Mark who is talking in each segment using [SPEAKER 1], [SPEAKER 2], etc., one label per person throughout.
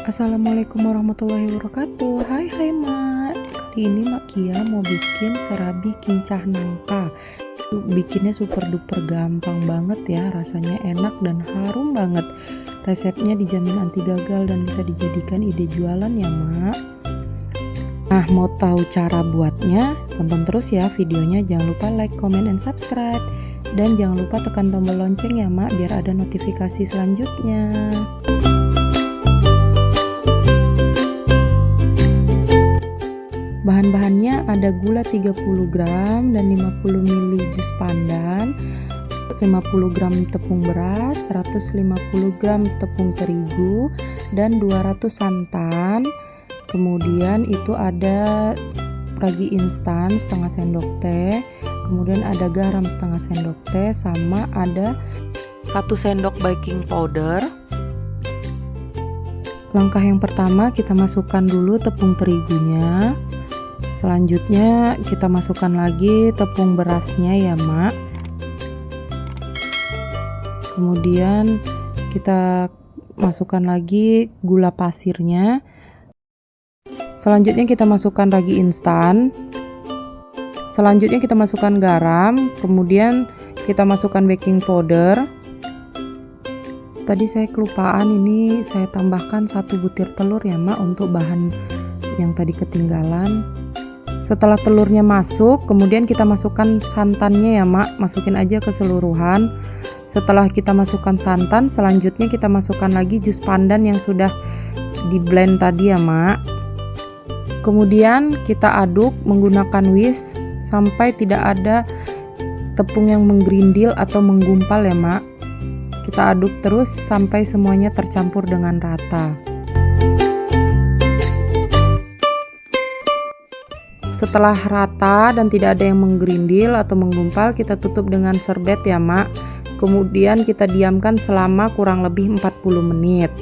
[SPEAKER 1] Assalamualaikum warahmatullahi wabarakatuh. Hai Mak. Kali ini Mak Kia mau bikin serabi kincah nangka. Bikinnya super duper gampang banget ya, rasanya enak dan harum banget. Resepnya dijamin anti gagal dan bisa dijadikan ide jualan ya Mak. Nah, mau tahu cara buatnya? Tonton terus ya videonya. Jangan lupa like, comment, and subscribe. Dan jangan lupa tekan tombol lonceng ya Mak, biar ada notifikasi selanjutnya. Bahan-bahannya ada gula 30 gram dan 50 ml jus pandan, 50 gram tepung beras, 150 gram tepung terigu, dan 200 santan. Kemudian itu ada ragi instan setengah sendok teh, kemudian ada garam setengah sendok teh, sama ada 1 sendok baking powder. Langkah yang pertama, kita masukkan dulu tepung terigunya. Selanjutnya kita masukkan lagi tepung berasnya ya Mak. Kemudian kita masukkan lagi gula pasirnya. Selanjutnya kita masukkan ragi instan. Selanjutnya kita masukkan garam. Kemudian kita masukkan baking powder. Tadi saya kelupaan, ini saya tambahkan 1 butir telur ya Mak untuk bahan yang tadi ketinggalan. Setelah telurnya masuk, kemudian kita masukkan santannya ya Mak, masukin aja keseluruhan. Setelah kita masukkan santan, selanjutnya kita masukkan lagi jus pandan yang sudah di blend tadi ya Mak. Kemudian kita aduk menggunakan whisk sampai tidak ada tepung yang menggerindil atau menggumpal ya Mak. Kita aduk terus sampai semuanya tercampur dengan rata. Setelah rata dan tidak ada yang menggerindil atau menggumpal, kita tutup dengan serbet ya Mak. Kemudian kita diamkan selama kurang lebih 40 menit.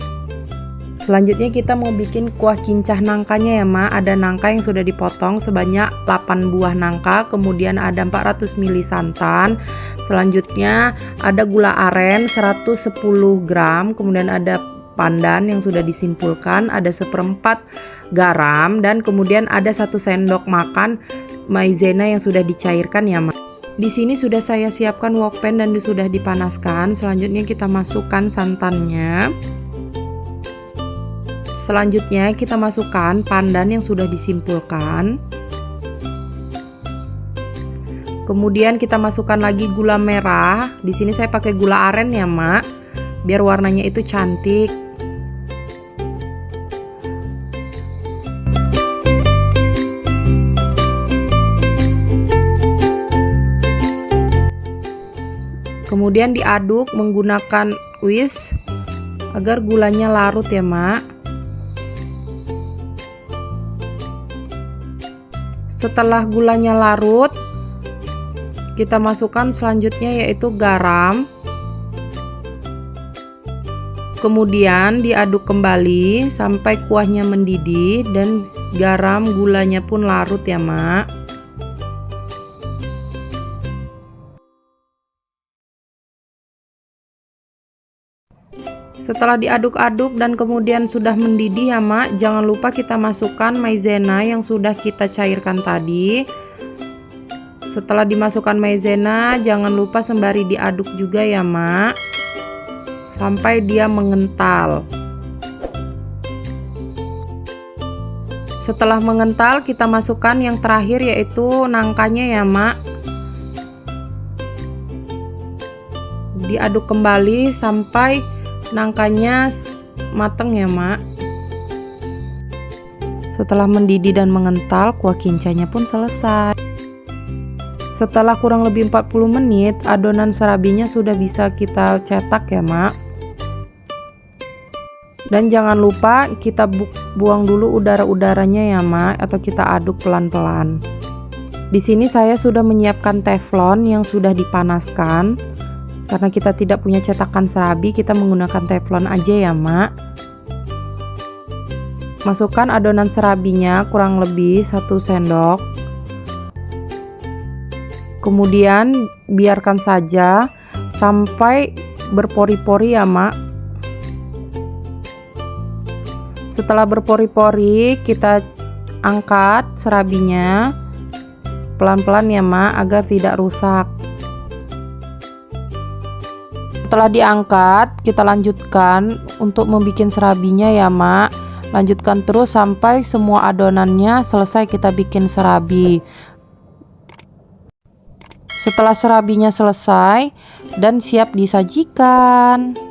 [SPEAKER 1] Selanjutnya kita mau bikin kuah kincah nangkanya ya Mak. Ada nangka yang sudah dipotong sebanyak 8 buah nangka, kemudian ada 400 ml santan. Selanjutnya ada gula aren 110 gram, kemudian ada pandan yang sudah disimpulkan, ada 1/4 garam, dan kemudian ada 1 sendok makan maizena yang sudah dicairkan ya Mak. Di sini sudah saya siapkan wok pan dan sudah dipanaskan. Selanjutnya kita masukkan santannya. Selanjutnya kita masukkan pandan yang sudah disimpulkan. Kemudian kita masukkan lagi gula merah. Di sini saya pakai gula aren ya Mak, biar warnanya itu cantik. Kemudian diaduk menggunakan whisk agar gulanya larut ya Mak. Setelah gulanya larut, kita masukkan selanjutnya yaitu garam. Kemudian diaduk kembali sampai kuahnya mendidih dan garam gulanya pun larut ya Mak. Setelah diaduk-aduk dan kemudian sudah mendidih ya Mak, jangan lupa kita masukkan maizena yang sudah kita cairkan tadi. Setelah dimasukkan maizena, jangan lupa sembari diaduk juga ya Mak, sampai dia mengental. Setelah mengental, kita masukkan yang terakhir yaitu nangkanya ya Mak. Diaduk kembali sampai nangkanya mateng ya Mak. Setelah mendidih dan mengental, kuah kincahnya pun selesai. Setelah kurang lebih 40 menit, adonan serabinya sudah bisa kita cetak ya Mak. Dan jangan lupa kita buang dulu udara-udaranya ya Mak, atau kita aduk pelan-pelan. Di sini saya sudah menyiapkan teflon yang sudah dipanaskan. Karena kita tidak punya cetakan serabi, kita menggunakan teflon aja ya Mak. Masukkan adonan serabinya kurang lebih 1 sendok. Kemudian biarkan saja sampai berpori-pori ya Mak. Setelah berpori-pori, kita angkat serabinya pelan-pelan ya Mak, agar tidak rusak. Setelah diangkat, kita lanjutkan untuk membuat serabinya ya Mak. Lanjutkan terus sampai semua adonannya selesai kita bikin serabi. Setelah serabinya selesai dan siap disajikan.